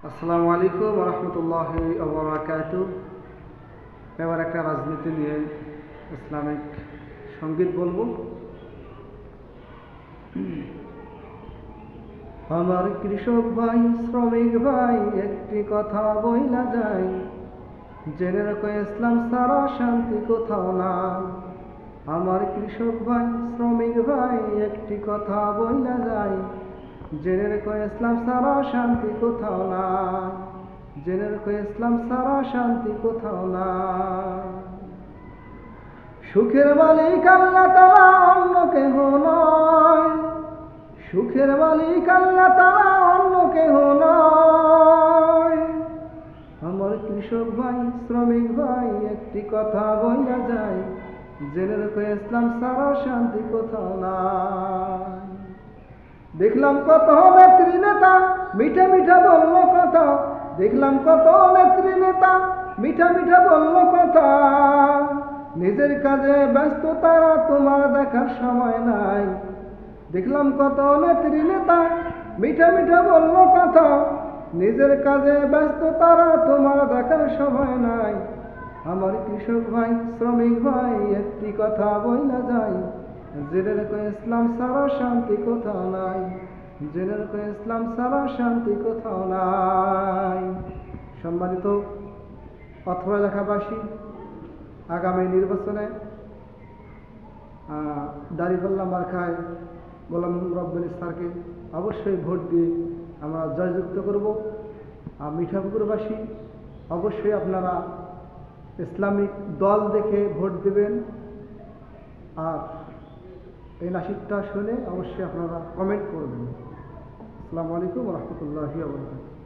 আসসালামু আলাইকুম ওয়া রাহমাতুল্লাহি ওয়া বারাকাতুহু। এবার একটা রাজনীতি নিয়ে ইসলামিক সঙ্গীত বলবো। আমার কৃষক ভাই, শ্রমিক ভাই, একটি কথা বইলা যায়, জেনে রাখো ইসলাম ছাড়া শান্তি কোথাও নাই। আমার কৃষক ভাই, শ্রমিক ভাই, একটি কথা বইলা যায়, জেনে রেখো ইসলাম ছাড়া শান্তি কোথাও নাই। জেনে রেখো ইসলাম ছাড়া শান্তি কোথাও নাই। সুখের মালিক আল্লাহ তাআলা, অন্য কেহ নয়। সুখের মালিক আল্লাহ তাআলা, অন্য কেহ নয়। আমার কৃষক ভাই, শ্রমিক ভাই, একটি কথা বইলা যায়, জেনে রেখো ইসলাম ছাড়া শান্তি কোথাও নাই। দেখলাম কত নেত্রী নেতা মিঠা মিঠা বলল কথা। দেখলাম কত নেত্রী নেতা মিঠা মিঠা বলল কথা। নিজের কাজে ব্যস্ত তারা, তোমার দেখার সময় নাই। দেখলাম কত নেত্রী নেতা মিঠা মিঠা বলল কথা। নিজের কাজে ব্যস্ত তারা, তোমার দেখার সময় নাই। আমার কৃষক ভাই, শ্রমিক ভাই, একটি কথা বইলা যায়, জেনে রেখো ইসলাম ছাড়া শান্তি কোথাও নাই। জেনে রেখো ইসলাম ছাড়া শান্তি কোথাও নাই। সম্মানিত অথবা লেখাবাসী, আগামী নির্বাচনে দাঁড়িপাল্লা মার্কায় গোলাম রব্বানী স্যারকে অবশ্যই ভোট দিয়ে আমরা জয়যুক্ত করব। মিঠাপুকুরবাসী, অবশ্যই আপনারা ইসলামিক দল দেখে ভোট দেবেন। আর এই নাসিদটা শুনে অবশ্যই আপনারা কমেন্ট করবেন। আসসালামু আলাইকুম ওয়া রাহমাতুল্লাহি ওয়া বারাকাতুহু।